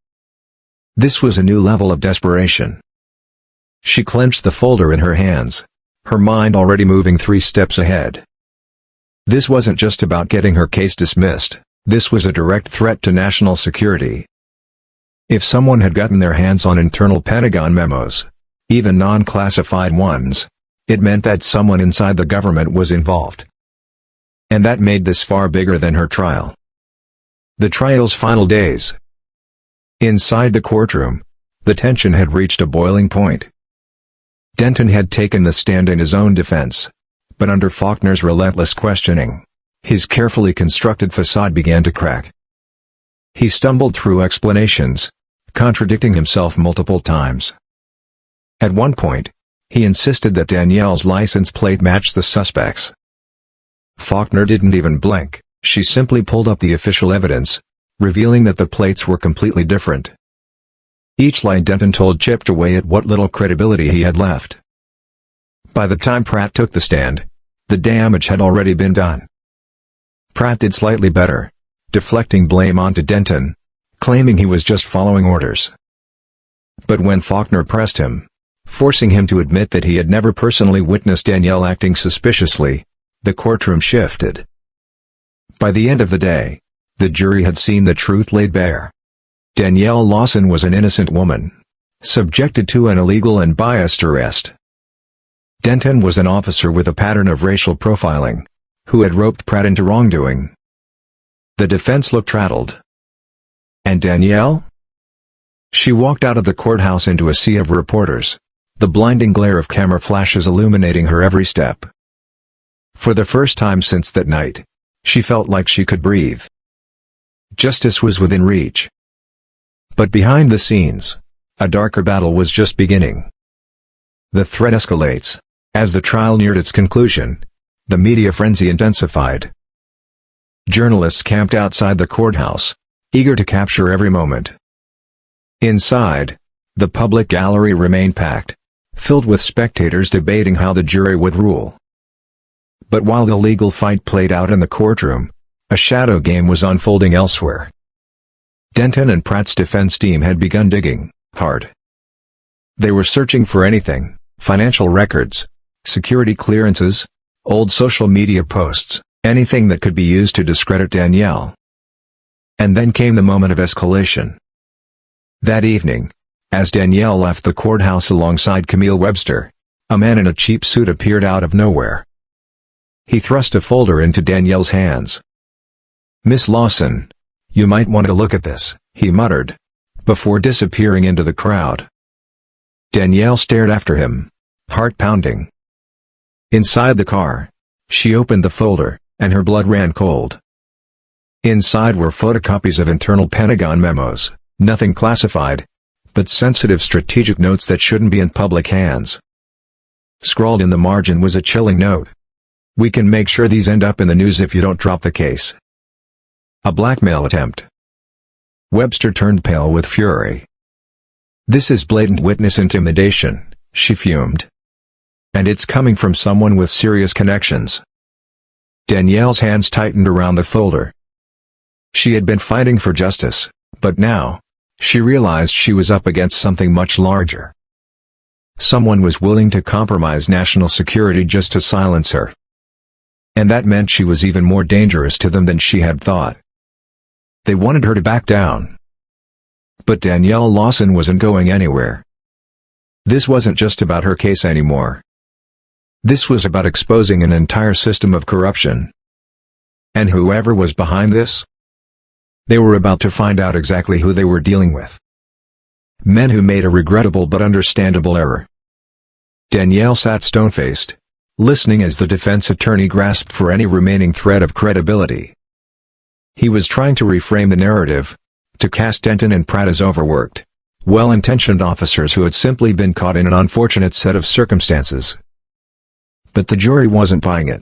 This was a new level of desperation. She clenched the folder in her hands, her mind already moving 3 steps ahead. This wasn't just about getting her case dismissed, this was a direct threat to national security. If someone had gotten their hands on internal Pentagon memos, even non-classified ones, it meant that someone inside the government was involved. And that made this far bigger than her trial. The trial's final days. Inside the courtroom, the tension had reached a boiling point. Denton had taken the stand in his own defense, but under Faulkner's relentless questioning, his carefully constructed facade began to crack. He stumbled through explanations, contradicting himself multiple times. At one point, he insisted that Danielle's license plate matched the suspect's. Faulkner didn't even blink. She simply pulled up the official evidence, revealing that the plates were completely different. Each lie Denton told chipped away at what little credibility he had left. By the time Pratt took the stand, the damage had already been done. Pratt did slightly better, deflecting blame onto Denton, claiming he was just following orders. But when Faulkner pressed him, forcing him to admit that he had never personally witnessed Danielle acting suspiciously, the courtroom shifted. By the end of the day, the jury had seen the truth laid bare. Danielle Lawson was an innocent woman, subjected to an illegal and biased arrest. Denton was an officer with a pattern of racial profiling, who had roped Pratt into wrongdoing. The defense looked rattled. And Danielle? She walked out of the courthouse into a sea of reporters, the blinding glare of camera flashes illuminating her every step. For the first time since that night, she felt like she could breathe. Justice was within reach. But behind the scenes, a darker battle was just beginning. The threat escalates. As the trial neared its conclusion, the media frenzy intensified. Journalists camped outside the courthouse, eager to capture every moment. Inside, the public gallery remained packed, filled with spectators debating how the jury would rule. But while the legal fight played out in the courtroom, a shadow game was unfolding elsewhere. Denton and Pratt's defense team had begun digging hard. They were searching for anything: financial records, security clearances, old social media posts, anything that could be used to discredit Danielle. And then came the moment of escalation. That evening, as Danielle left the courthouse alongside Camille Webster, a man in a cheap suit appeared out of nowhere. He thrust a folder into Danielle's hands. "Miss Lawson, you might want to look at this," he muttered, before disappearing into the crowd. Danielle stared after him, heart pounding. Inside the car, she opened the folder, and her blood ran cold. Inside were photocopies of internal Pentagon memos, nothing classified, but sensitive strategic notes that shouldn't be in public hands. Scrawled in the margin was a chilling note. "We can make sure these end up in the news if you don't drop the case." A blackmail attempt. Webster turned pale with fury. "This is blatant witness intimidation," she fumed. "And it's coming from someone with serious connections." Danielle's hands tightened around the folder. She had been fighting for justice, but now, she realized she was up against something much larger. Someone was willing to compromise national security just to silence her. And that meant she was even more dangerous to them than she had thought. They wanted her to back down. But Danielle Lawson wasn't going anywhere. This wasn't just about her case anymore. This was about exposing an entire system of corruption. And whoever was behind this? They were about to find out exactly who they were dealing with. Men who made a regrettable but understandable error. Danielle sat stone-faced, listening as the defense attorney grasped for any remaining thread of credibility. He was trying to reframe the narrative, to cast Denton and Pratt as overworked, well-intentioned officers who had simply been caught in an unfortunate set of circumstances. But the jury wasn't buying it.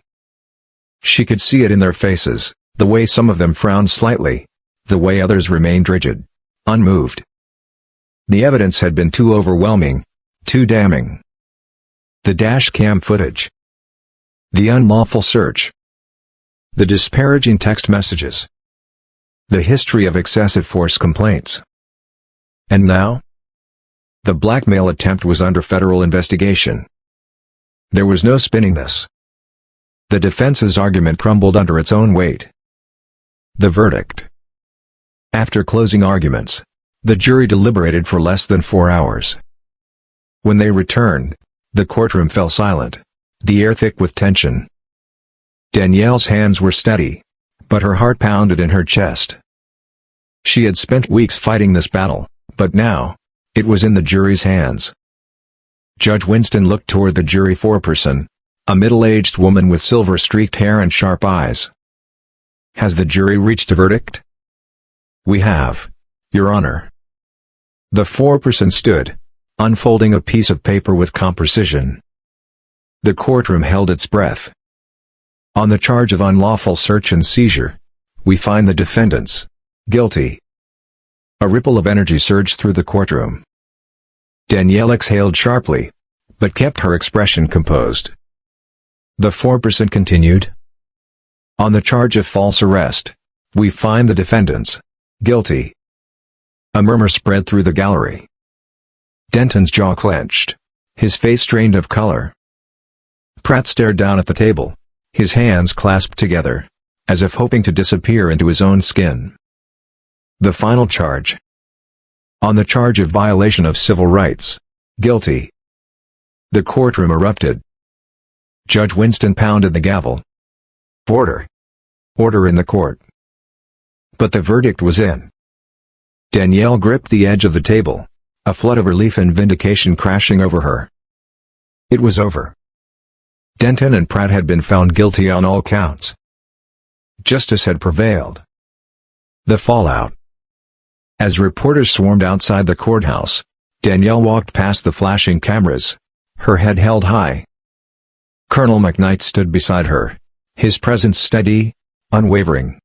She could see it in their faces, the way some of them frowned slightly, the way others remained rigid, unmoved. The evidence had been too overwhelming, too damning. The dash cam footage. The unlawful search. The disparaging text messages. The history of excessive force complaints. And now? The blackmail attempt was under federal investigation. There was no spinning this. The defense's argument crumbled under its own weight. The verdict. After closing arguments, the jury deliberated for less than 4 hours. When they returned, the courtroom fell silent, the air thick with tension. Danielle's hands were steady, but her heart pounded in her chest. She had spent weeks fighting this battle, but now, it was in the jury's hands. Judge Winston looked toward the jury foreperson, a middle-aged woman with silver-streaked hair and sharp eyes. "Has the jury reached a verdict?" "We have, Your Honor." The foreperson stood, unfolding a piece of paper with calm precision. The courtroom held its breath. "On the charge of unlawful search and seizure, we find the defendants guilty." A ripple of energy surged through the courtroom. Danielle exhaled sharply, but kept her expression composed. The foreperson continued. "On the charge of false arrest, we find the defendants guilty." A murmur spread through the gallery. Denton's jaw clenched, his face drained of color. Pratt stared down at the table, his hands clasped together, as if hoping to disappear into his own skin. The final charge. "On the charge of violation of civil rights, guilty." The courtroom erupted. Judge Winston pounded the gavel. "Order! Order in the court!" But the verdict was in. Danielle gripped the edge of the table, a flood of relief and vindication crashing over her. It was over. Denton and Pratt had been found guilty on all counts. Justice had prevailed. The fallout. As reporters swarmed outside the courthouse, Danielle walked past the flashing cameras, her head held high. Colonel McKnight stood beside her, his presence steady, unwavering.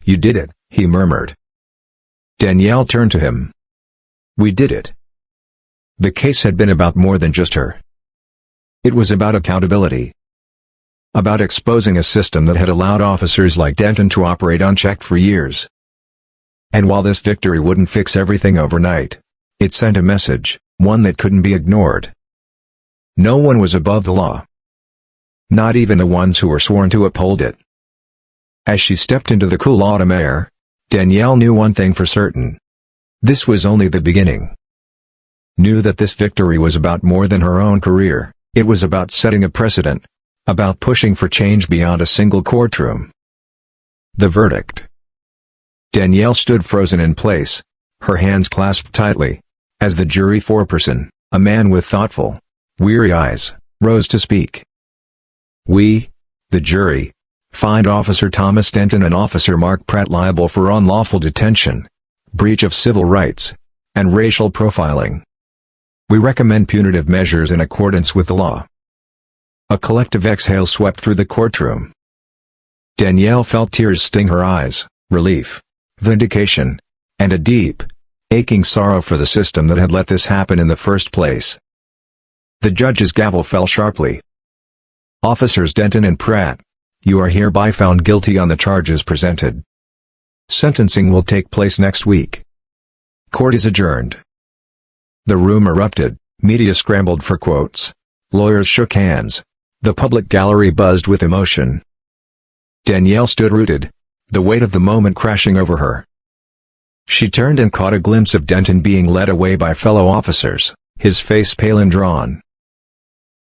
"You did it," he murmured. Danielle turned to him. "We did it." The case had been about more than just her. It was about accountability. About exposing a system that had allowed officers like Denton to operate unchecked for years. And while this victory wouldn't fix everything overnight, it sent a message, one that couldn't be ignored. No one was above the law. Not even the ones who were sworn to uphold it. As she stepped into the cool autumn air, Danielle knew one thing for certain. This was only the beginning. Knew that this victory was about more than her own career, it was about setting a precedent, about pushing for change beyond a single courtroom. The verdict. Danielle stood frozen in place, her hands clasped tightly, as the jury foreperson, a man with thoughtful, weary eyes, rose to speak. "We, the jury, find Officer Thomas Denton and Officer Mark Pratt liable for unlawful detention, breach of civil rights, and racial profiling. We recommend punitive measures in accordance with the law." A collective exhale swept through the courtroom. Danielle felt tears sting her eyes, relief, vindication, and a deep, aching sorrow for the system that had let this happen in the first place. The judge's gavel fell sharply. "Officers Denton and Pratt, you are hereby found guilty on the charges presented. Sentencing will take place next week. Court is adjourned." The room erupted, media scrambled for quotes, lawyers shook hands, the public gallery buzzed with emotion. Danielle stood rooted, the weight of the moment crashing over her. She turned and caught a glimpse of Denton being led away by fellow officers, his face pale and drawn.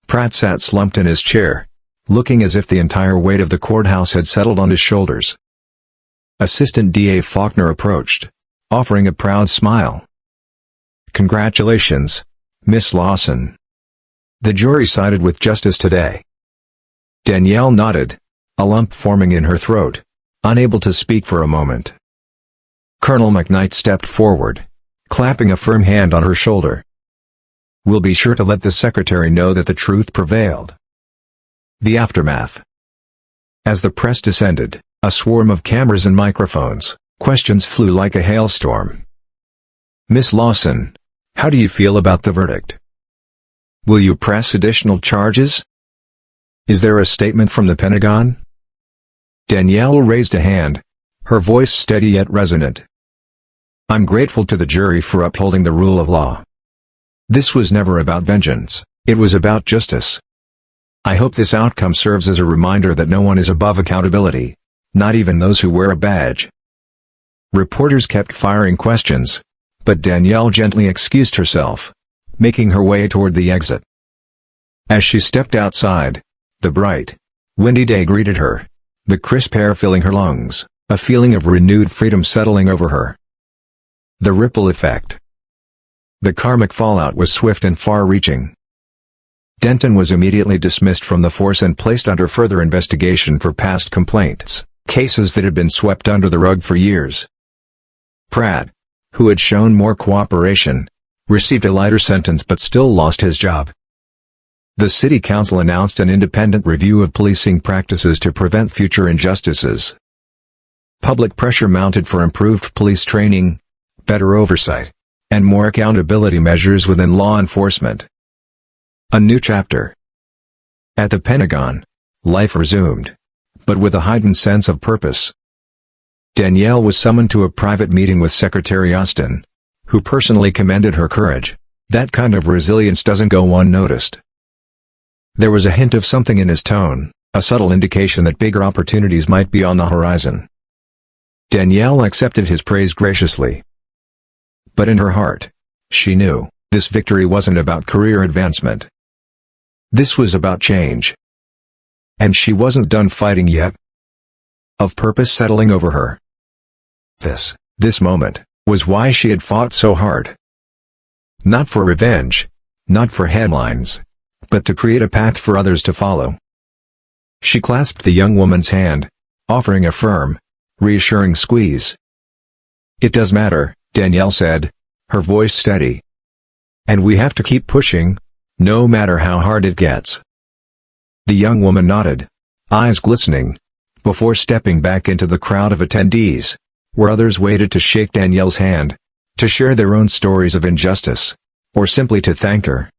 Pratt sat slumped in his chair, looking as if the entire weight of the courthouse had settled on his shoulders. Assistant DA Faulkner approached, offering a proud smile. "Congratulations, Miss Lawson. The jury sided with justice today." Danielle nodded, a lump forming in her throat, unable to speak for a moment. Colonel McKnight stepped forward, clapping a firm hand on her shoulder. "We'll be sure to let the secretary know that the truth prevailed." The aftermath. As the press descended, a swarm of cameras and microphones, Questions flew like a hailstorm. "Miss Lawson, how do you feel about the verdict? Will you press additional charges? Is there a statement from the Pentagon?" Danielle raised a hand, her voice steady yet resonant. "I'm grateful to the jury for upholding the rule of law. This was never about vengeance, it was about justice. I hope this outcome serves as a reminder that no one is above accountability, not even those who wear a badge." Reporters kept firing questions, but Danielle gently excused herself, making her way toward the exit. As she stepped outside, the bright, windy day greeted her, the crisp air filling her lungs, a feeling of renewed freedom settling over her. The ripple effect. The karmic fallout was swift and far-reaching. Denton was immediately dismissed from the force and placed under further investigation for past complaints, cases that had been swept under the rug for years. Pratt, who had shown more cooperation, received a lighter sentence but still lost his job. The City Council announced an independent review of policing practices to prevent future injustices. Public pressure mounted for improved police training, better oversight, and more accountability measures within law enforcement. A new chapter. At the Pentagon, life resumed, but with a heightened sense of purpose. Danielle was summoned to a private meeting with Secretary Austin, who personally commended her courage. That kind of resilience doesn't go unnoticed. There was a hint of something in his tone, a subtle indication that bigger opportunities might be on the horizon. Danielle accepted his praise graciously. But in her heart, she knew, this victory wasn't about career advancement. This was about change. And she wasn't done fighting yet. Of purpose settling over her. This moment, was why she had fought so hard. Not for revenge, not for headlines, but to create a path for others to follow. She clasped the young woman's hand, offering a firm, reassuring squeeze. "It does matter," Danielle said, her voice steady. "And we have to keep pushing, no matter how hard it gets." The young woman nodded, eyes glistening, before stepping back into the crowd of attendees, where others waited to shake Danielle's hand, to share their own stories of injustice, or simply to thank her.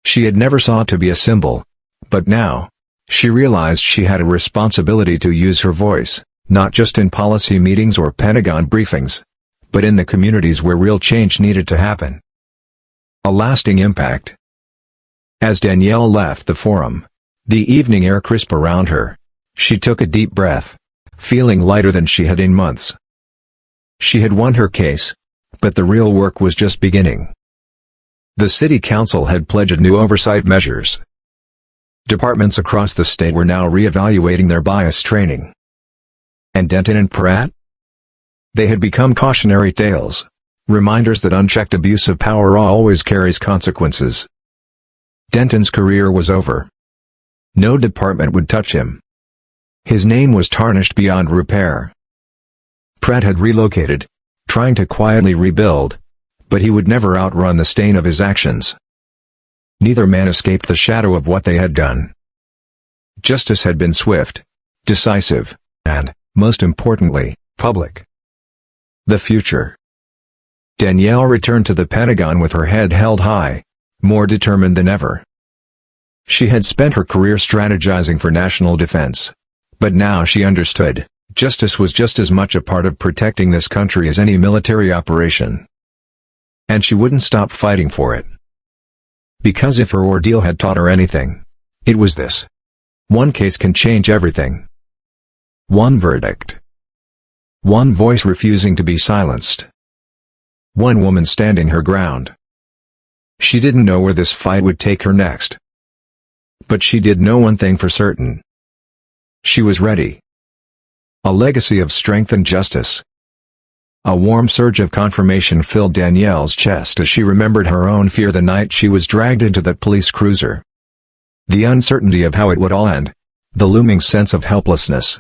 She had never sought to be a symbol, but now, she realized she had a responsibility to use her voice, not just in policy meetings or Pentagon briefings, but in the communities where real change needed to happen. A lasting impact. As Danielle left the forum, the evening air crisp around her, she took a deep breath, feeling lighter than she had in months. She had won her case, but the real work was just beginning. The City Council had pledged new oversight measures. Departments across the state were now re-evaluating their bias training. And Denton and Pratt? They had become cautionary tales, reminders that unchecked abuse of power always carries consequences. Denton's career was over. No department would touch him. His name was tarnished beyond repair. Pratt had relocated, trying to quietly rebuild, but he would never outrun the stain of his actions. Neither man escaped the shadow of what they had done. Justice had been swift, decisive, and, most importantly, public. The future. Danielle returned to the Pentagon with her head held high, more determined than ever. She had spent her career strategizing for national defense. But now she understood, justice was just as much a part of protecting this country as any military operation. And she wouldn't stop fighting for it. Because if her ordeal had taught her anything, it was this. One case can change everything. One verdict. One voice refusing to be silenced. One woman standing her ground. She didn't know where this fight would take her next. But she did know one thing for certain. She was ready. A legacy of strength and justice. A warm surge of confirmation filled Danielle's chest as she remembered her own fear the night she was dragged into that police cruiser. The uncertainty of how it would all end. The looming sense of helplessness.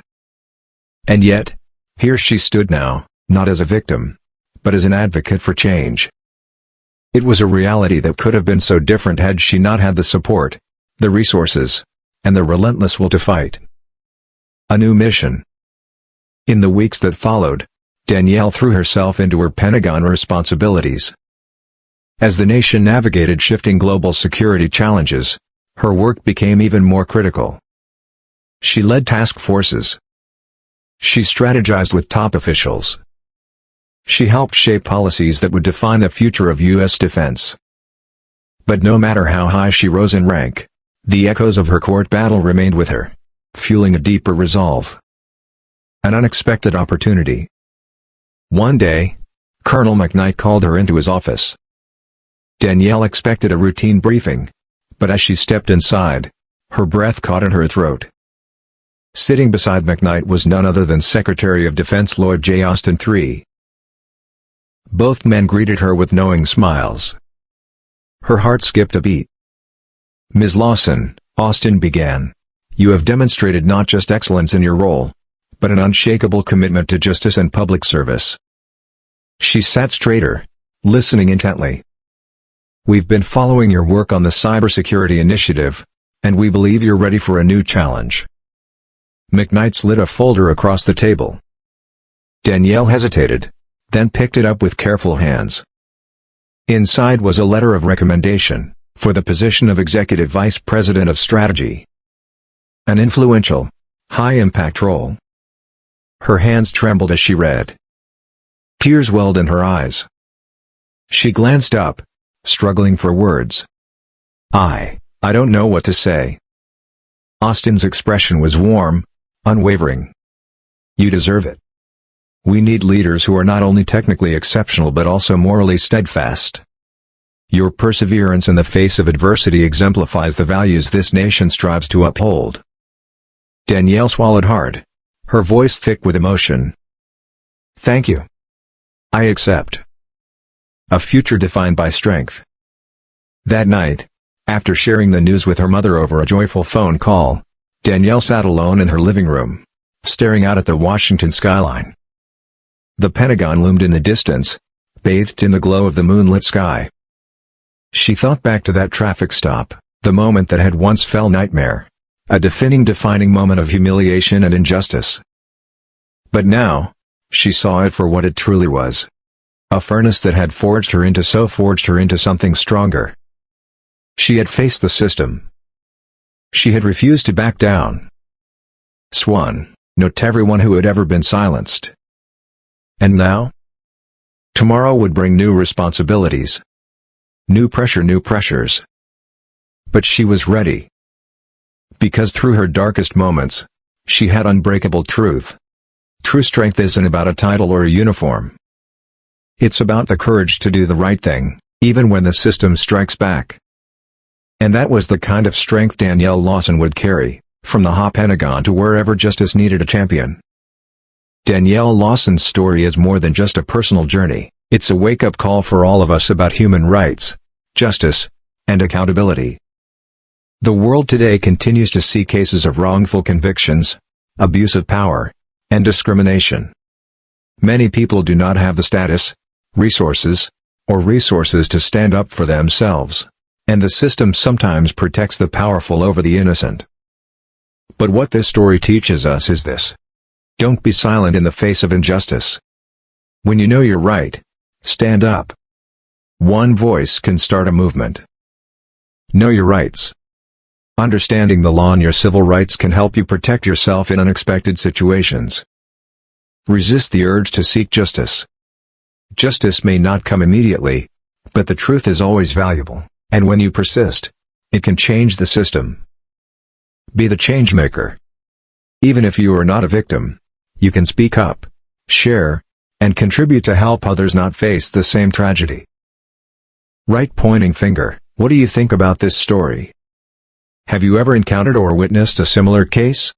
And yet, here she stood now, not as a victim, but as an advocate for change. It was a reality that could have been so different had she not had the support, the resources, and the relentless will to fight. A new mission. In the weeks that followed, Danielle threw herself into her Pentagon responsibilities. As the nation navigated shifting global security challenges, her work became even more critical. She led task forces. She strategized with top officials. She helped shape policies that would define the future of U.S. defense. But no matter how high she rose in rank, the echoes of her court battle remained with her, fueling a deeper resolve. An unexpected opportunity. One day, Colonel McKnight called her into his office. Danielle expected a routine briefing, but as she stepped inside, her breath caught in her throat. Sitting beside McKnight was none other than Secretary of Defense Lloyd J. Austin III. Both men greeted her with knowing smiles. Her heart skipped a beat. "Ms. Lawson," Austin began, "you have demonstrated not just excellence in your role, but an unshakable commitment to justice and public service." She sat straighter, listening intently. "We've been following your work on the cybersecurity initiative, and we believe you're ready for a new challenge." McKnight slid a folder across the table. Danielle hesitated, then picked it up with careful hands. Inside was a letter of recommendation, for the position of Executive Vice President of Strategy. An influential, high-impact role. Her hands trembled as she read. Tears welled in her eyes. She glanced up, struggling for words. I don't know what to say." Austin's expression was warm, unwavering. "You deserve it. We need leaders who are not only technically exceptional but also morally steadfast. Your perseverance in the face of adversity exemplifies the values this nation strives to uphold." Danielle swallowed hard, her voice thick with emotion. "Thank you. I accept. A future defined by strength." That night, after sharing the news with her mother over a joyful phone call, Danielle sat alone in her living room, staring out at the Washington skyline. The Pentagon loomed in the distance, bathed in the glow of the moonlit sky. She thought back to that traffic stop, the moment that had once felt nightmare, a defining moment of humiliation and injustice. But now, she saw it for what it truly was. A furnace that had forged her into something stronger. She had faced the system. She had refused to back down. Swan, no to everyone who had ever been silenced. And now? Tomorrow would bring new responsibilities. New pressures. But she was ready. Because through her darkest moments, she had unbreakable truth. True strength isn't about a title or a uniform. It's about the courage to do the right thing, even when the system strikes back. And that was the kind of strength Danielle Lawson would carry, from the Pentagon to wherever justice needed a champion. Danielle Lawson's story is more than just a personal journey, it's a wake-up call for all of us about human rights, justice, and accountability. The world today continues to see cases of wrongful convictions, abuse of power, and discrimination. Many people do not have the status, resources to stand up for themselves, and the system sometimes protects the powerful over the innocent. But what this story teaches us is this: don't be silent in the face of injustice. When you know you're right, stand up. One voice can start a movement. Know your rights. Understanding the law and your civil rights can help you protect yourself in unexpected situations. Resist the urge to seek justice. Justice may not come immediately, but the truth is always valuable, and when you persist, it can change the system. Be the changemaker. Even if you are not a victim, you can speak up, share, and contribute to help others not face the same tragedy. Right pointing finger, what do you think about this story? Have you ever encountered or witnessed a similar case?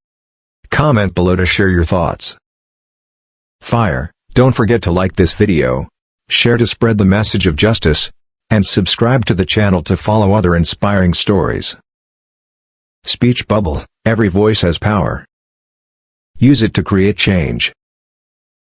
Comment below to share your thoughts. Fire, don't forget to like this video, share to spread the message of justice, and subscribe to the channel to follow other inspiring stories. Speech bubble, every voice has power. Use it to create change.